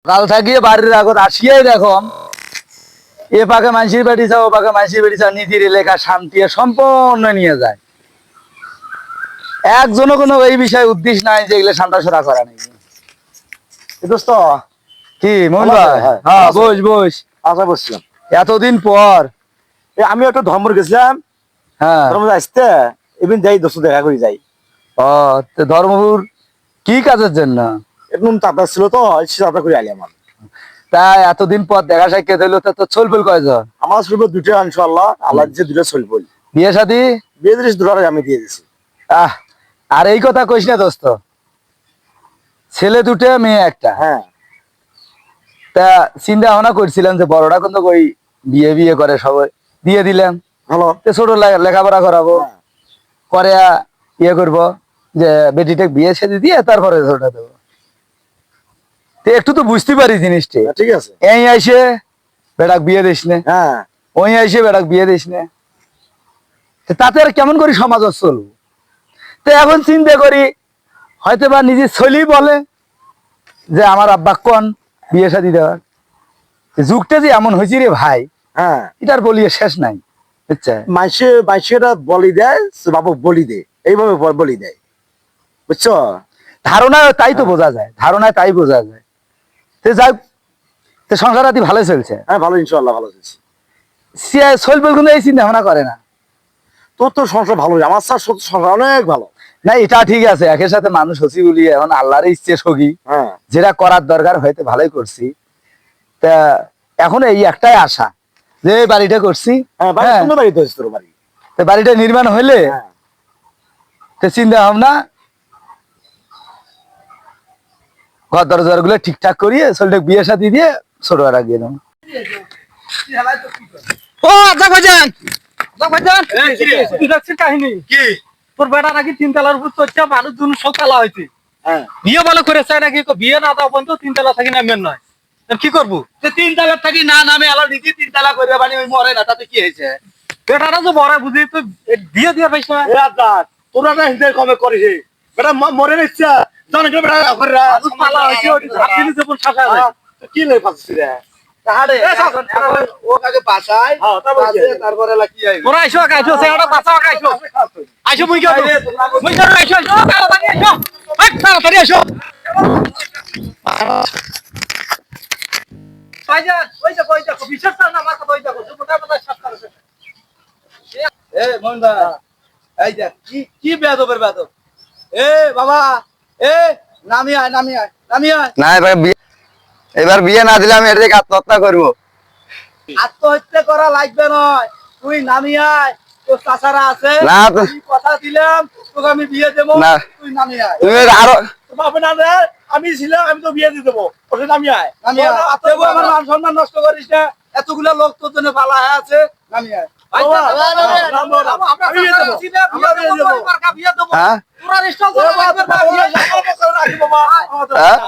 কাল থাকিয়ে বাড়ির আগত আসিয়াই দেখো এ পাকে মানসির বাড়ি যাও, ও পাকে মানসির বাড়ি যাও, নীতির এলাকা শান্তি সম্পূর্ণ নিয়ে যায়। একজনও কোনো এই বিষয়ে উদ্দেশ্য নাই যে এগুলো শান্তা সরা করা নেই। দোস্ত কি মন ভাই? হ্যাঁ বস বস। আশা বসছিলাম এতদিন পর। আমি একটা ধর্ম গেছিলাম, হ্যাঁ ধর্ম আসতে এদিন যাই দোস্ত দেখা করে যাই। ও তো ধর্মপুর কি কাজের জন্য? একদম তাতা ছিল তো তাতা করে আলি আমার। তাই এতদিন পর দেখা সাক্ষাৎ হইলো, তা তো চলবল কয়জন? আমার চলবে দুটো ইনশাআল্লাহ, আল্লাহ যে দুটো চলবো। বিয়ে শাদী বিয়ে জিনিস দুটো আমি দিয়ে দিছি। আহ আর এই কথা কইস না দোস্ত, ছেলে দুটো মেয়ে একটা। হ্যাঁ তা চিন্তা ভাবনা করছিলাম যে বড়টা কিন্তু ওই বিয়ে বিয়ে করে সবাই দিয়ে দিলাম, ভালো। ছোট লেখাপড়া করাবো, হ্যাঁ। পরে ইয়ে করবো যে বেটিটা বিয়ে সেদি দিয়ে তারপরে ছোটটা দেবো। তো একটু তো বুঝতে পারি জিনিসটা। ঠিক আছে। এই আইসে বেটাক বিয়ে দিস নে, হ্যাঁ ওই আইসে বেটাক বিয়ে দিস নে, তাতে আর কেমন করি সমাজ চলবো? তো এখন চিন্তা করি হয়তো বা নিজে ছলি বলে যে আমার আব্বা কোন বিয়ে শাদী দেওয়ার যুগটা যে এমন হয়েছে রে ভাই, হ্যাঁ এটার বলিয়ে শেষ নাই। বুঝছে মাইসেরা বলি দেয়, বাবু বলি দে, এইভাবে বলি দেয়, বুঝছো? ধারণায় তাই তো বোঝা যায়, ধারণায় তাই বোঝা যায়। তো যাই তো সংসার আদি ভালো চলছে। হ্যাঁ ভালো, ইনশাআল্লাহ ভালো চলছে। চলবে কিন্তু এই চিন্তা ভাবনা করে না। তোর তো সংসার ভালো, আমার স্যার সংসার অনেক ভালো। না এটা ঠিক আছে, একের সাথে মানুষ হচ্ছি বলি এখন আল্লাহর ইচ্ছে সগি হ্যাঁ যেটা করার দরকার হয়তো ভালোই করছি। তা এখন এই একটাই আশা যে এই বাড়িটা করছি, হ্যাঁ বাড়ি সুন্দর বাড়ি তো হয়েছে তোর বাড়ি। তো বাড়িটা নির্মাণ হইলে হ্যাঁ তো চিন্তা ভাবনা ঘর দরজার গুলো ঠিকঠাক করিয়ে ছেলেটা বিয়ে শাদী দিয়ে ছোট একটা দিয়ে দেবো। ও আচ্ছা ভাইজান, ভাইজান কাহিনী কি তোর বেটা নাকি 3 তলার উপর চড়ছে, মানুষ দুন সব তালা হয়েছে। হ্যাঁ বিয়ে বলে করে চায় নাকি, বিয়ে না দাও পর্যন্ত 3 তলা থাকি নামেন নয়। কি করবো? 3 তালাক থাকি না নামে আলো নিজে 3 তালাক করবে মানে ওই মরে না, তাতে কি হয়েছে? বেটারা তো বড় বুঝি তো বিয়ে দিয়ে পাইছ না। তোরা না হিন্দে কমে করিস বেটা মরে নিচ্ছে জানো কি বেটা করে তালা হয়েছে ওই ধাপ দিলি যেমন শাখা হয়। কি লই ফাসছিস রে তাহারে ও কাকে পাছাই তারপরে লা কি আইবে তোরা আইসো আইসো সেটা বাঁচাও আইসো আইসো মুই গেল মুই গেল আইসো আইসো তাড়াতাড়ি আইসো তাড়াতাড়ি আইসো ভাইজান ওই দেখো বিশেষ না মাথা ওই দেখো মোটা মোটা সাত করছে। এ মন ভাই এই দেখ কি কি বেয়াদবের বেয়াদব। এ বাবা এ নামি আয় নামি আয় নামি আয়। না এবার বিয়ে না দিলে আমি এটা থেকে আত্মহত্যা করবো। আত্মহত্যা করা লাগবে নয়, তুই নামি আয়, তোর চাচারা আছে না তো আমি কথা দিলাম তোকে আমি বিয়ে দেবো, না তুই নামি আয়। তুমি আরো বাবা না রে আমি ছিলাম আমি তো বিয়ে দিয়ে দেবো ওটা নামি আয় নামি আয়, তবু আমার মান সম্মান নষ্ট করিস না, এতগুলা লোক তোর জন্য ভালো হয়ে আছে, নামি আয়। আমি বিয়ে দেবো বিয়ে দেবো হ্যাঁ তোরা রেস্টুরেন্ট হ্যাঁ